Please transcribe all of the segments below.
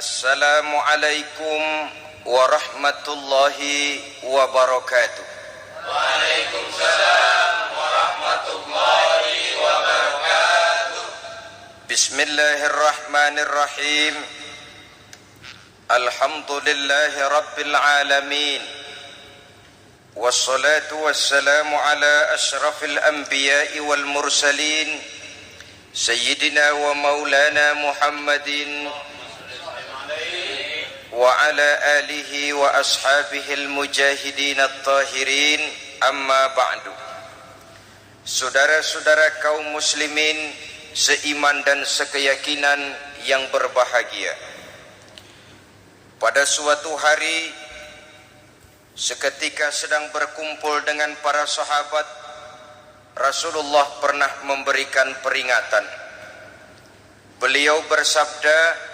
Assalamualaikum warahmatullahi wabarakatuh. Waalaikumsalam warahmatullahi wabarakatuh. Bismillahirrahmanirrahim. Alhamdulillahi rabbil alamin. Wassalatu wassalamu ala ashrafil anbiya'i wal mursalin Sayyidina wa maulana Muhammadin wa ala alihi wa ashabihil mujahidin at-tahirin, amma ba'du. Saudara-saudara kaum muslimin seiman dan sekeyakinan yang berbahagia, pada suatu hari seketika sedang berkumpul dengan para sahabat, Rasulullah pernah memberikan peringatan. Beliau bersabda,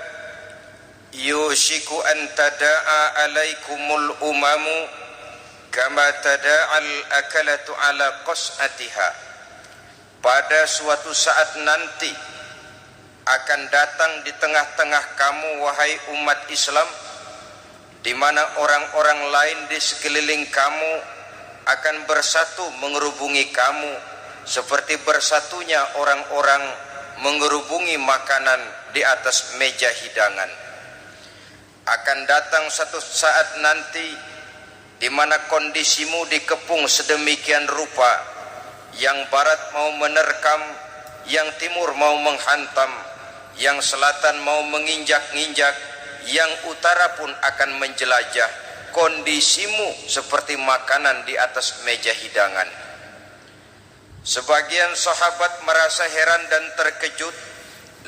yushiku an tada'a alaikumul umamu kama tada'al akalatu ala qas'atiha. Pada suatu saat nanti akan datang di tengah-tengah kamu, wahai umat Islam, di mana orang-orang lain di sekeliling kamu akan bersatu mengerubungi kamu seperti bersatunya orang-orang mengerubungi makanan di atas meja hidangan. Akan datang satu saat nanti di mana kondisimu dikepung sedemikian rupa, yang barat mau menerkam, yang timur mau menghantam, yang selatan mau menginjak-injak, yang utara pun akan menjelajah. Kondisimu seperti makanan di atas meja hidangan. Sebagian sahabat merasa heran dan terkejut,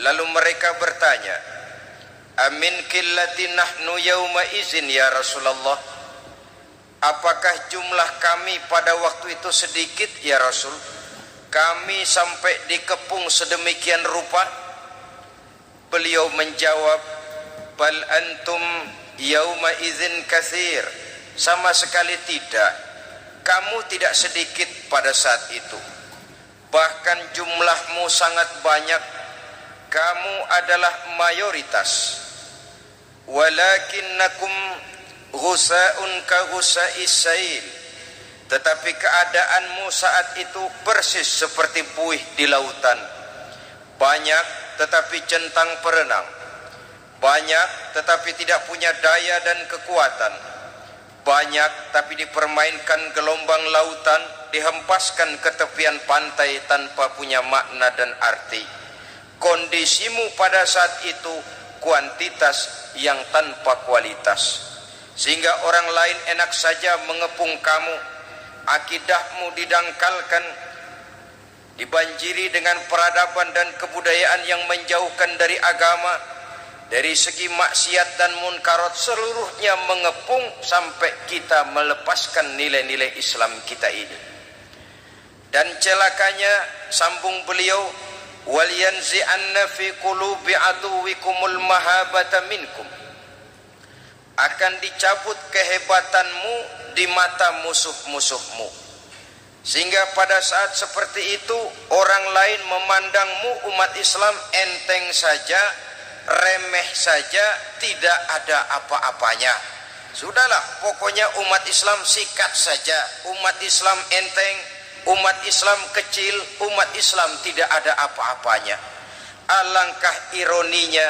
lalu mereka bertanya, amin qillati nahnu yauma izin ya Rasulullah? Apakah jumlah kami pada waktu itu sedikit ya Rasul? Kami sampai dikepung sedemikian rupa? Beliau menjawab, bal antum yauma izin katsir. Sama sekali tidak, kamu tidak sedikit pada saat itu, bahkan jumlahmu sangat banyak. Kamu adalah mayoritas. Walakinnakum ghusa'un ka ghusa'is sail. Tetapi keadaanmu saat itu persis seperti buih di lautan. Banyak tetapi centang perenang. Banyak tetapi tidak punya daya dan kekuatan. Banyak tapi dipermainkan gelombang lautan, dihempaskan ke tepian pantai tanpa punya makna dan arti. Kondisimu pada saat itu kuantitas yang tanpa kualitas, sehingga orang lain enak saja mengepung kamu. Akidahmu didangkalkan, dibanjiri dengan peradaban dan kebudayaan yang menjauhkan dari agama. Dari segi maksiat dan munkarat seluruhnya mengepung sampai kita melepaskan nilai-nilai Islam kita ini. Dan celakanya, sambung beliau, wal yanzi'anna fi qulubi aduwikumul mahabata minkum. Akan dicabut kehebatanmu di mata musuh-musuhmu, sehingga pada saat seperti itu orang lain memandangmu umat Islam enteng saja, remeh saja, tidak ada apa-apanya. Sudahlah, pokoknya umat Islam sikat saja, umat Islam enteng, umat Islam kecil, umat Islam tidak ada apa-apanya. Alangkah ironinya,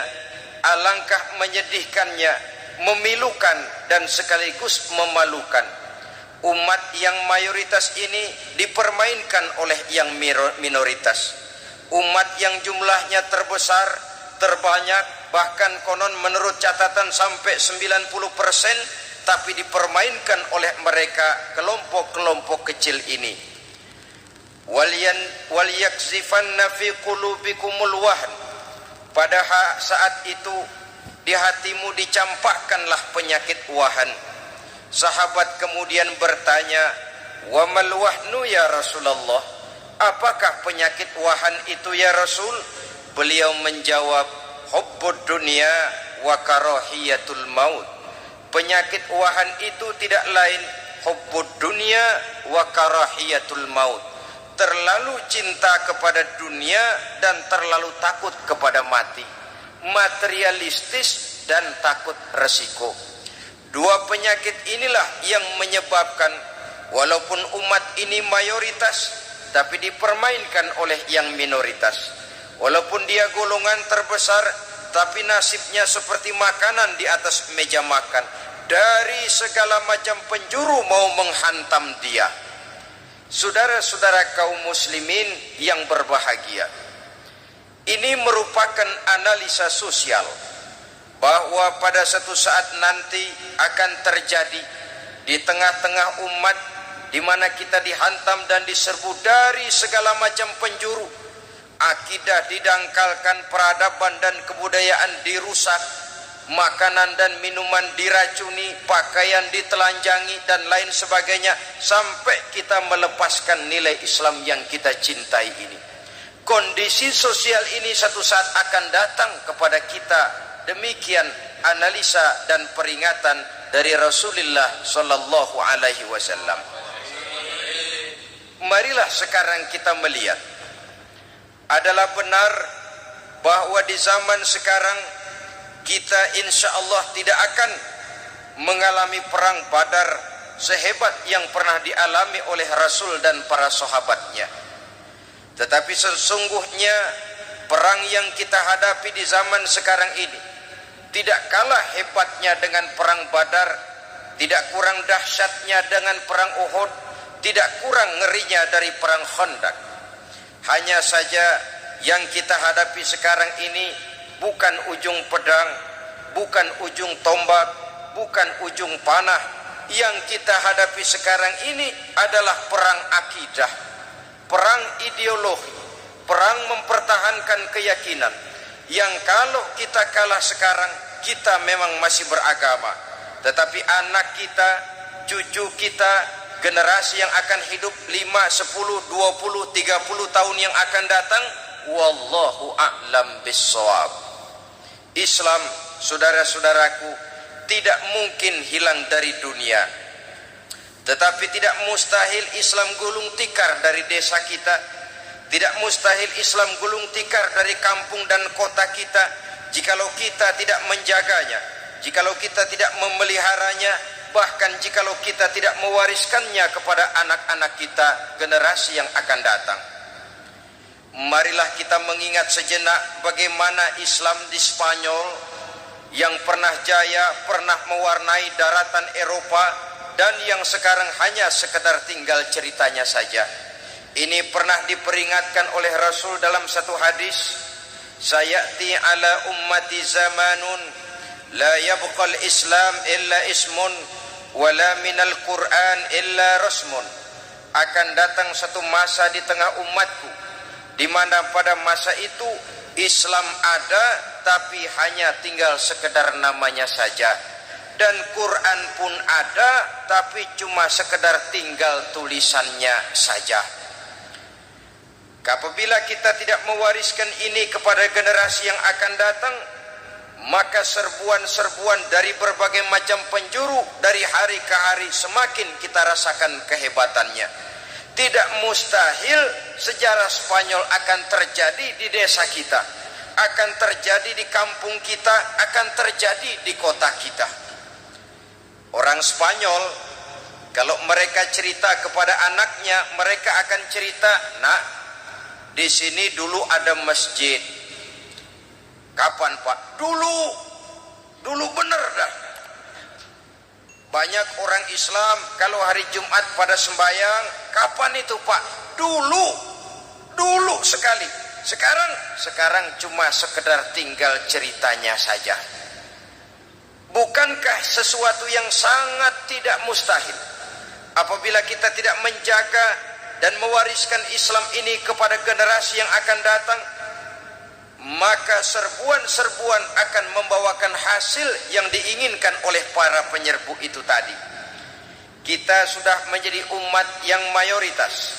alangkah menyedihkannya, memilukan dan sekaligus memalukan. Umat yang mayoritas ini dipermainkan oleh yang minoritas. Umat yang jumlahnya terbesar, terbanyak, bahkan konon menurut catatan sampai 90%, tapi dipermainkan oleh mereka kelompok-kelompok kecil ini. Wal yakzifanna fi qulubikumul wahn. Pada saat itu di hatimu dicampakkanlah penyakit wahan. Sahabat kemudian bertanya, wa mal wahnu ya Rasulullah? Apakah penyakit wahan itu ya Rasul? Beliau menjawab, hubbud dunya wa karahiyatul maut. Penyakit wahan itu tidak lain hubbud dunya wa karahiyatul maut. Terlalu cinta kepada dunia dan terlalu takut kepada mati. Materialistis dan takut resiko. Dua penyakit inilah yang menyebabkan walaupun umat ini mayoritas, tapi dipermainkan oleh yang minoritas. Walaupun dia golongan terbesar, tapi nasibnya seperti makanan di atas meja makan. Dari segala macam penjuru mau menghantam dia. Saudara-saudara kaum muslimin yang berbahagia, ini merupakan analisa sosial bahwa pada satu saat nanti akan terjadi di tengah-tengah umat di mana kita dihantam dan diserbu dari segala macam penjuru. Akidah didangkalkan, peradaban dan kebudayaan dirusak, makanan dan minuman diracuni, pakaian ditelanjangi dan lain sebagainya, sampai kita melepaskan nilai Islam yang kita cintai ini. Kondisi sosial ini satu saat akan datang kepada kita. Demikian analisa dan peringatan dari Rasulullah sallallahu alaihi wasallam. Marilah sekarang kita melihat, adalah benar bahwa di zaman sekarang kita insya Allah tidak akan mengalami perang Badar sehebat yang pernah dialami oleh Rasul dan para sahabatnya. Tetapi sesungguhnya perang yang kita hadapi di zaman sekarang ini tidak kalah hebatnya dengan perang Badar, tidak kurang dahsyatnya dengan perang Uhud, tidak kurang ngerinya dari perang Khandaq. Hanya saja yang kita hadapi sekarang ini bukan ujung pedang, bukan ujung tombak, bukan ujung panah. Yang kita hadapi sekarang ini adalah perang akidah, perang ideologi, perang mempertahankan keyakinan. Yang kalau kita kalah sekarang, kita memang masih beragama, tetapi anak kita, cucu kita, generasi yang akan hidup 5, 10, 20, 30 tahun yang akan datang, wallahu a'lam bissawab. Islam, saudara-saudaraku, tidak mungkin hilang dari dunia. Tetapi tidak mustahil Islam gulung tikar dari desa kita. Tidak mustahil Islam gulung tikar dari kampung dan kota kita, jikalau kita tidak menjaganya, jikalau kita tidak memeliharanya, bahkan jikalau kita tidak mewariskannya kepada anak-anak kita, generasi yang akan datang. Marilah kita mengingat sejenak bagaimana Islam di Spanyol yang pernah jaya, pernah mewarnai daratan Eropa, dan yang sekarang hanya sekedar tinggal ceritanya saja. Ini pernah diperingatkan oleh Rasul dalam satu hadis, sayati ala ummati zamanun la yabqal Islam illa ismun wala minal Quran illa rasmun. Akan datang satu masa di tengah umatku di mana pada masa itu Islam ada tapi hanya tinggal sekedar namanya saja, dan Quran pun ada tapi cuma sekedar tinggal tulisannya saja. Apabila kita tidak mewariskan ini kepada generasi yang akan datang, maka serbuan-serbuan dari berbagai macam penjuru dari hari ke hari semakin kita rasakan kehebatannya. Tidak mustahil sejarah Spanyol akan terjadi di desa kita, akan terjadi di kampung kita, akan terjadi di kota kita. Orang Spanyol kalau mereka cerita kepada anaknya, mereka akan cerita, "Nak, di sini dulu ada masjid." Kapan, Pak? Dulu bener dah. Banyak orang Islam kalau hari Jumat pada sembahyang, kapan itu, Pak? Dulu sekali. Sekarang cuma sekedar tinggal ceritanya saja. Bukankah sesuatu yang sangat tidak mustahil apabila kita tidak menjaga dan mewariskan Islam ini kepada generasi yang akan datang, maka serbuan-serbuan akan membawakan hasil yang diinginkan oleh para penyerbu itu tadi. Kita sudah menjadi umat yang mayoritas,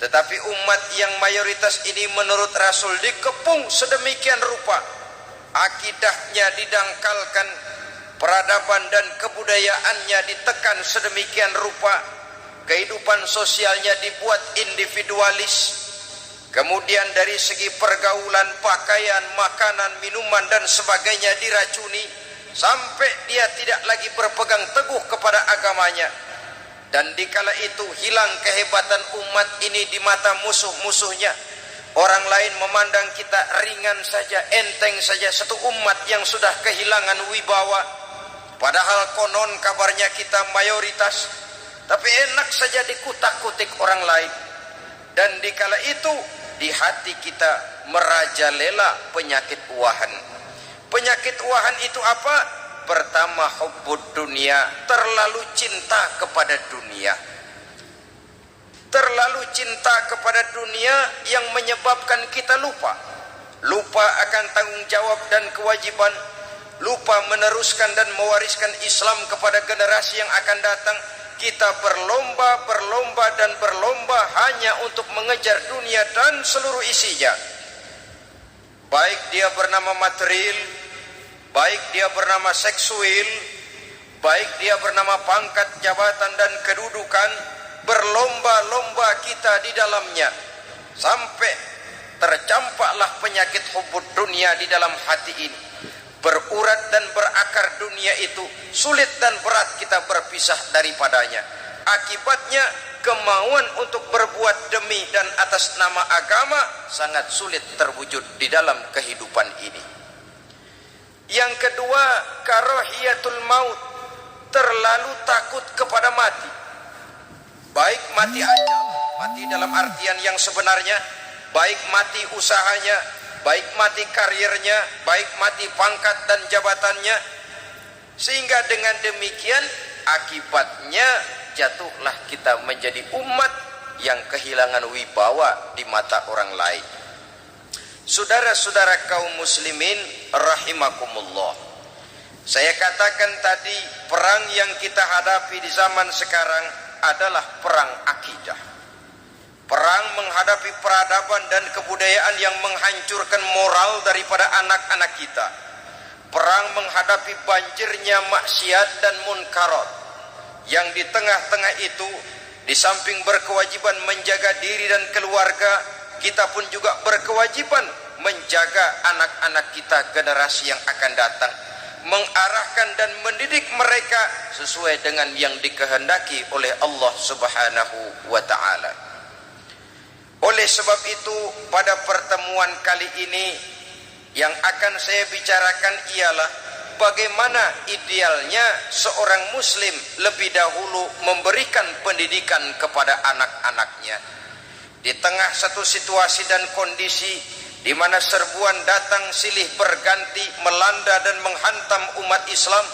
tetapi umat yang mayoritas ini menurut Rasul dikepung sedemikian rupa, akidahnya didangkalkan, peradaban dan kebudayaannya ditekan sedemikian rupa, kehidupan sosialnya dibuat individualis, kemudian dari segi pergaulan, pakaian, makanan, minuman dan sebagainya diracuni sampai dia tidak lagi berpegang teguh kepada agamanya. Dan dikala itu hilang kehebatan umat ini di mata musuh-musuhnya. Orang lain memandang kita ringan saja, enteng saja, satu umat yang sudah kehilangan wibawa. Padahal konon kabarnya kita mayoritas, tapi enak saja dikutak-kutik orang lain. Dan dikala itu di hati kita merajalela penyakit uahan. Penyakit uahan itu apa? Pertama, hubbud dunia, terlalu cinta kepada dunia. Terlalu cinta kepada dunia yang menyebabkan kita lupa akan tanggung jawab dan kewajiban, lupa meneruskan dan mewariskan Islam kepada generasi yang akan datang. Kita berlomba hanya untuk mengejar dunia dan seluruh isinya, baik dia bernama material, baik dia bernama seksual, baik dia bernama pangkat, jabatan dan kedudukan. Berlomba-lomba kita di dalamnya sampai tercampaklah penyakit hubbud dunia di dalam hati ini. Berurat dan berakar dunia itu, sulit dan berat kita berpisah daripadanya. Akibatnya kemauan untuk berbuat demi dan atas nama agama sangat sulit terwujud di dalam kehidupan ini. Yang kedua, karahiyatul maut, terlalu takut kepada mati. Baik mati ajal, mati dalam artian yang sebenarnya, baik mati usahanya, baik mati karirnya, baik mati pangkat dan jabatannya. Sehingga dengan demikian akibatnya jatuhlah kita menjadi umat yang kehilangan wibawa di mata orang lain. Saudara-saudara kaum muslimin rahimakumullah, saya katakan tadi, perang yang kita hadapi di zaman sekarang adalah perang akidah. Perang menghadapi peradaban dan kebudayaan yang menghancurkan moral daripada anak-anak kita. Perang menghadapi banjirnya maksiat dan munkarat, yang di tengah-tengah itu, di samping berkewajiban menjaga diri dan keluarga, kita pun juga berkewajiban menjaga anak-anak kita, generasi yang akan datang, mengarahkan dan mendidik mereka sesuai dengan yang dikehendaki oleh Allah Subhanahu wa ta'ala. Oleh sebab itu, pada pertemuan kali ini yang akan saya bicarakan ialah bagaimana idealnya seorang muslim lebih dahulu memberikan pendidikan kepada anak-anaknya. Di tengah satu situasi dan kondisi di mana serbuan datang silih berganti melanda dan menghantam umat Islam,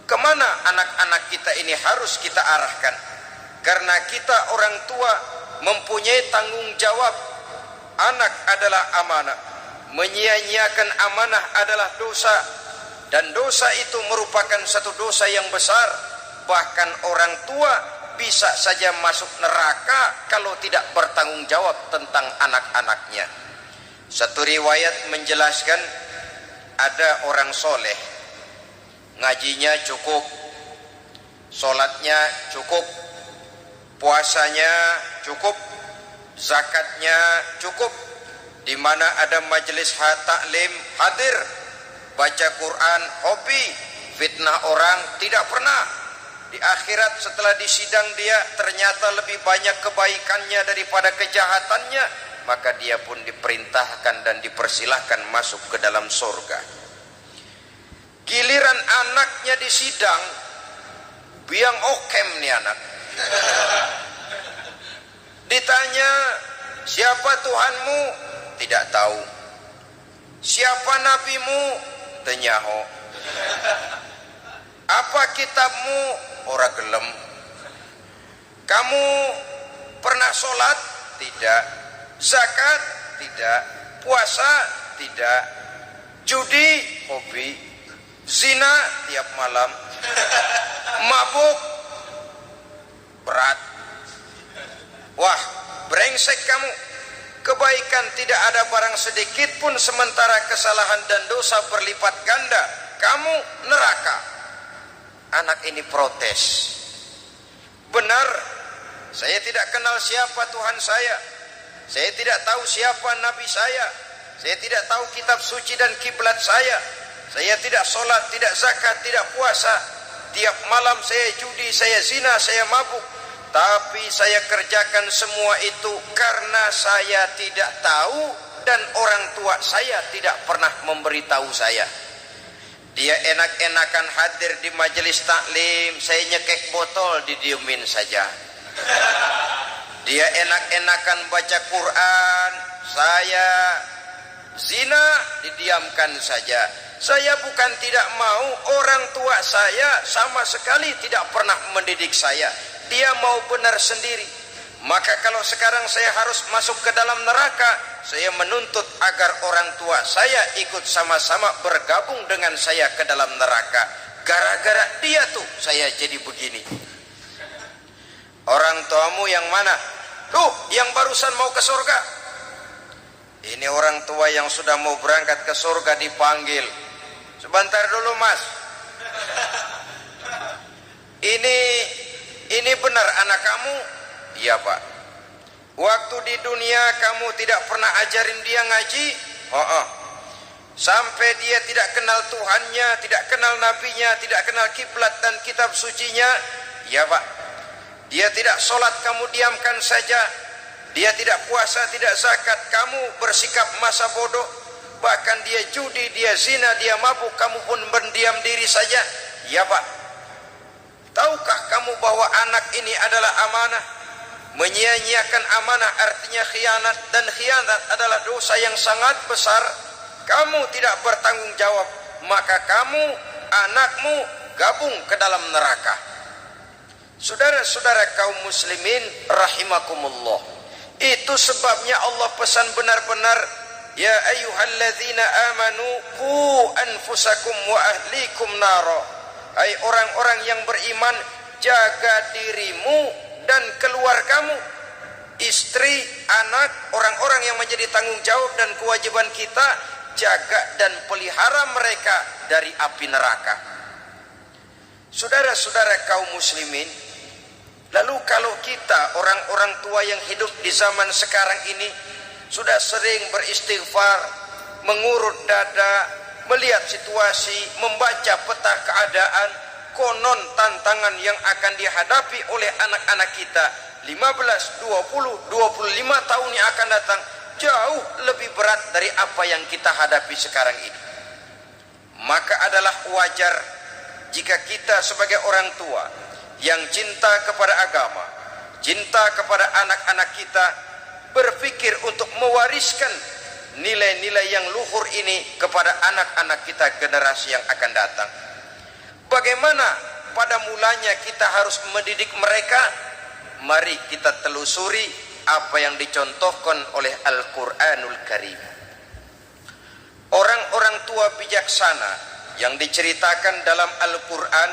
kemana anak-anak kita ini harus kita arahkan? Karena kita orang tua mempunyai tanggung jawab. Anak adalah amanah, menyia-nyiakan amanah adalah dosa, dan dosa itu merupakan satu dosa yang besar. Bahkan orang tua bisa saja masuk neraka kalau tidak bertanggung jawab tentang anak-anaknya. Satu riwayat menjelaskan ada orang soleh, ngajinya cukup, sholatnya cukup, puasanya cukup, zakatnya cukup, di mana ada majelis taklim hadir, baca Quran hobi, fitnah orang tidak pernah. Di akhirat setelah disidang dia ternyata lebih banyak kebaikannya daripada kejahatannya, maka dia pun diperintahkan dan dipersilahkan masuk ke dalam surga. Giliran anaknya disidang, biang okem nih anak. Ditanya, siapa Tuhanmu? Tidak tahu. Siapa nabimu? Tenyaho. Apa kitabmu? Ora gelem. Kamu pernah sholat? Tidak. Zakat? Tidak. Puasa? Tidak. Judi? Hobi. Zina? Tiap malam. Mabuk? Berat. Wah, brengsek kamu. Kebaikan tidak ada barang sedikit pun, sementara kesalahan dan dosa berlipat ganda. Kamu neraka. Anak ini protes. Benar, saya tidak kenal siapa Tuhan saya. Saya tidak tahu siapa nabi saya. Saya tidak tahu kitab suci dan kiblat saya. Saya tidak sholat, tidak zakat, tidak puasa. Tiap malam saya judi, saya zina, saya mabuk. Tapi saya kerjakan semua itu karena saya tidak tahu dan orang tua saya tidak pernah memberitahu saya. Dia enak-enakan hadir di majelis taklim, saya nyekek botol, didiemin saja. Dia enak-enakan baca Quran, saya zina, didiamkan saja. Saya bukan tidak mau, orang tua saya sama sekali tidak pernah mendidik saya. Dia mau benar sendiri. Maka kalau sekarang saya harus masuk ke dalam neraka, saya menuntut agar orang tua saya ikut sama-sama bergabung dengan saya ke dalam neraka. Gara-gara dia tuh saya jadi begini. Orang tuamu yang mana? Tuh, yang barusan mau ke surga. Ini orang tua yang sudah mau berangkat ke surga dipanggil. Sebentar dulu, Mas. Ini benar anak kamu? Iya, Pak. Waktu di dunia kamu tidak pernah ajarin dia ngaji? Sampai dia tidak kenal Tuhannya, tidak kenal nabinya, tidak kenal kiblat dan kitab sucinya? Iya, Pak. Dia tidak sholat, kamu diamkan saja. Dia tidak puasa, tidak zakat, kamu bersikap masa bodoh. Bahkan dia judi, dia zina, dia mabuk, kamu pun berdiam diri saja. Ya Pak. Tahukah kamu bahwa anak ini adalah amanah? Menyia-nyiakan amanah artinya khianat, dan khianat adalah dosa yang sangat besar. Kamu tidak bertanggung jawab, maka kamu, anakmu gabung ke dalam neraka. Saudara-saudara kaum muslimin rahimakumullah, itu sebabnya Allah pesan benar-benar, ya ayyuhalladzina amanu qu anfusakum wa ahlikum nara. Hai orang-orang yang beriman, jaga dirimu dan keluargamu, istri, anak, orang-orang yang menjadi tanggung jawab dan kewajiban kita, jaga dan pelihara mereka dari api neraka. Saudara-saudara kaum muslimin, lalu kalau kita orang-orang tua yang hidup di zaman sekarang ini sudah sering beristighfar, mengurut dada, melihat situasi, membaca peta keadaan, konon tantangan yang akan dihadapi oleh anak-anak kita 15, 20, 25 tahun yang akan datang jauh lebih berat dari apa yang kita hadapi sekarang ini. Maka adalah wajar jika kita sebagai orang tua yang cinta kepada agama, cinta kepada anak-anak kita, berpikir untuk mewariskan nilai-nilai yang luhur ini kepada anak-anak kita generasi yang akan datang. Bagaimana pada mulanya kita harus mendidik mereka? Mari kita telusuri apa yang dicontohkan oleh Al-Quranul Karim. Orang-orang tua bijaksana yang diceritakan dalam Al-Quran,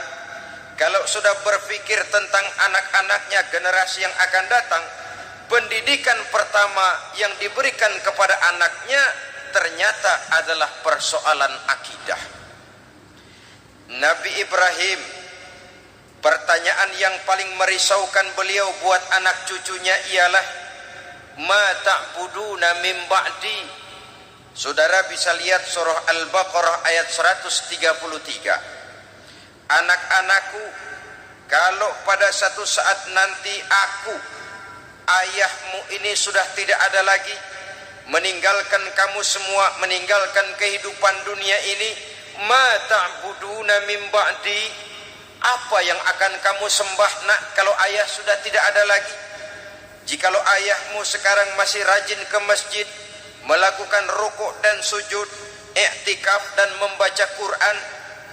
kalau sudah berpikir tentang anak-anaknya generasi yang akan datang, pendidikan pertama yang diberikan kepada anaknya ternyata adalah persoalan akidah. Nabi Ibrahim, pertanyaan yang paling merisaukan beliau buat anak cucunya ialah, ma ta'buduna min ba'di. Saudara bisa lihat surah Al-Baqarah ayat 133. Anak-anakku, kalau pada satu saat nanti aku, ayahmu ini sudah tidak ada lagi, meninggalkan kamu semua, meninggalkan kehidupan dunia ini, ma ta'buduna min ba'di, apa yang akan kamu sembah nak kalau ayah sudah tidak ada lagi? Jikalau ayahmu sekarang masih rajin ke masjid, melakukan rukuk dan sujud, i'tikaf dan membaca Quran,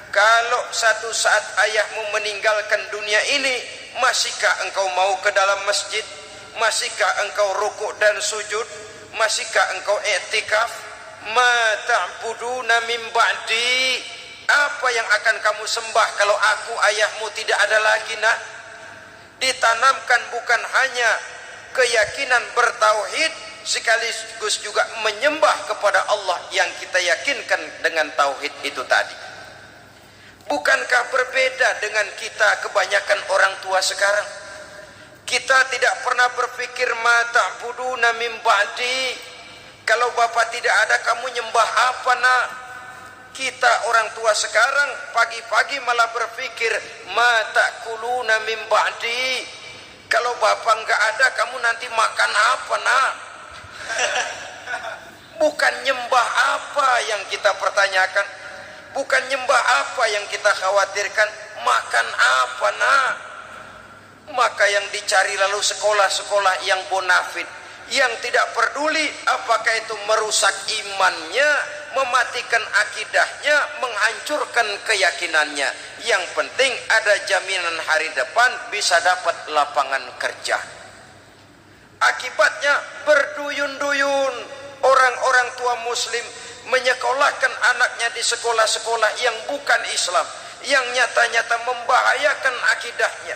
kalau satu saat ayahmu meninggalkan dunia ini, masihkah engkau mau ke dalam masjid? Masihkah engkau rukuk dan sujud? Masihkah engkau i'tikaf? Ma ta'buduna min ba'di, apa yang akan kamu sembah kalau aku ayahmu tidak ada lagi nak? Ditanamkan bukan hanya keyakinan bertauhid, sekaligus juga menyembah kepada Allah yang kita yakinkan dengan tauhid itu tadi. Bukankah berbeda dengan kita kebanyakan orang tua sekarang? Kita tidak pernah berpikir ma ta'buduna min ba'di. Kalau bapak tidak ada, kamu nyembah apa nak? Kita orang tua sekarang pagi-pagi malah berpikir ma ta'kuluna min ba'di. Kalau bapak enggak ada, kamu nanti makan apa nak? Bukan nyembah apa yang kita pertanyakan, bukan nyembah apa yang kita khawatirkan, makan apa nak? Maka yang dicari lalu sekolah-sekolah yang bonafit, yang tidak peduli apakah itu merusak imannya, mematikan akidahnya, menghancurkan keyakinannya. Yang penting ada jaminan hari depan bisa dapat lapangan kerja. Akibatnya berduyun-duyun orang-orang tua muslim menyekolahkan anaknya di sekolah-sekolah yang bukan Islam, yang nyata-nyata membahayakan akidahnya,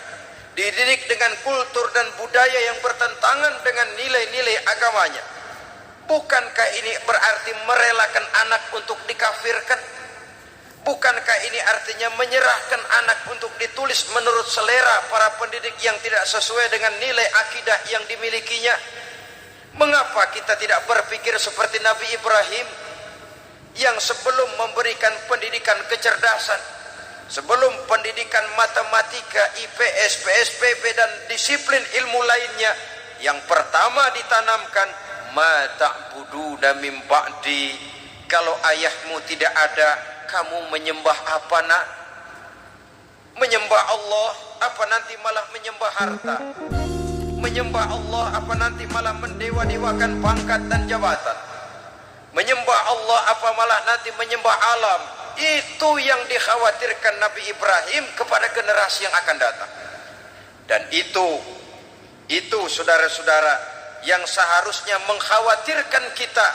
dididik dengan kultur dan budaya yang bertentangan dengan nilai-nilai agamanya. Bukankah ini berarti merelakan anak untuk dikafirkan? Bukankah ini artinya menyerahkan anak untuk ditulis menurut selera para pendidik yang tidak sesuai dengan nilai akidah yang dimilikinya? Mengapa kita tidak berpikir seperti Nabi Ibrahim yang sebelum memberikan pendidikan kecerdasan, sebelum pendidikan matematika, IPS, PSBB dan disiplin ilmu lainnya, yang pertama ditanamkan ma ta'buduna min ba'di. Kalau ayahmu tidak ada, kamu menyembah apa nak? Menyembah Allah apa nanti malah menyembah harta? Menyembah Allah apa nanti malah mendewa-dewakan pangkat dan jabatan? Menyembah Allah apa malah nanti menyembah alam? Itu yang dikhawatirkan Nabi Ibrahim kepada generasi yang akan datang. Dan itu saudara-saudara yang seharusnya mengkhawatirkan kita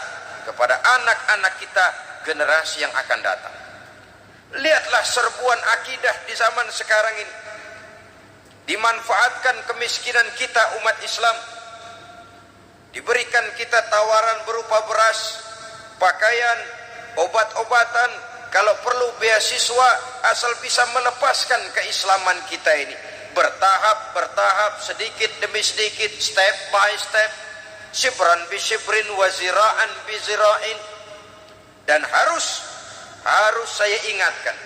kepada anak-anak kita, generasi yang akan datang. Lihatlah serbuan akidah di zaman sekarang ini. Dimanfaatkan kemiskinan kita umat Islam. Diberikan kita tawaran berupa beras, pakaian, obat-obatan, kalau perlu beasiswa, asal bisa melepaskan keislaman kita ini. Bertahap, sedikit demi sedikit, step by step, shibran bi shibrin wa zira'an bi zira'in. Dan harus saya ingatkan,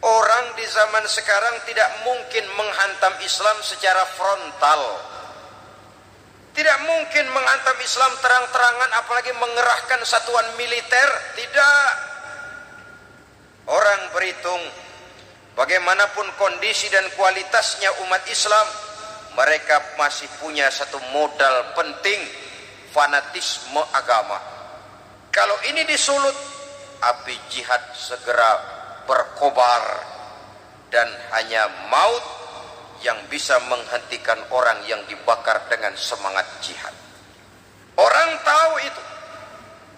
orang di zaman sekarang tidak mungkin menghantam Islam secara frontal. Tidak mungkin menghantam Islam terang-terangan, apalagi mengerahkan satuan militer. Tidak. Orang berhitung bagaimanapun kondisi dan kualitasnya umat Islam, mereka masih punya satu modal penting, fanatisme agama. Kalau ini disulut, api jihad segera berkobar, dan hanya maut yang bisa menghentikan orang yang dibakar dengan semangat jihad. Orang tahu itu.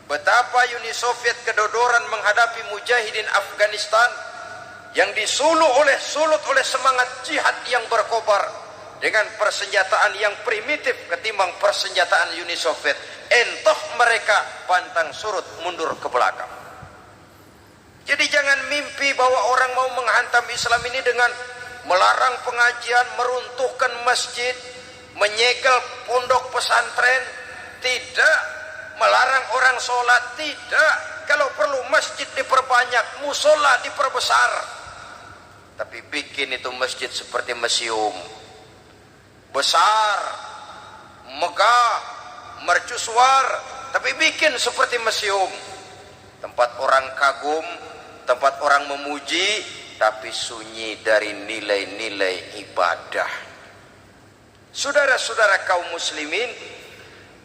Betapa Uni Soviet kedodoran menghadapi mujahidin Afghanistan yang disulut oleh semangat jihad yang berkobar dengan persenjataan yang primitif ketimbang persenjataan Uni Soviet. Entah mereka pantang surut mundur ke belakang. Jadi jangan mimpi bahwa orang mau menghantam Islam ini dengan melarang pengajian, meruntuhkan masjid, menyegel pondok pesantren. Tidak. Melarang orang sholat. Tidak. Kalau perlu masjid diperbanyak, musola diperbesar. Tapi bikin itu masjid seperti museum, besar, megah, mercusuar, tapi bikin seperti museum. Tempat orang kagum, tempat orang memuji, tapi sunyi dari nilai-nilai ibadah. Saudara-saudara kaum muslimin,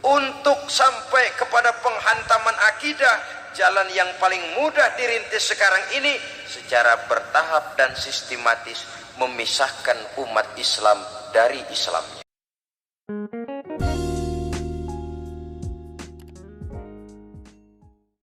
untuk sampai kepada penghantaman akidah, jalan yang paling mudah dirintis sekarang ini secara bertahap dan sistematis, memisahkan umat Islam dari Islamnya.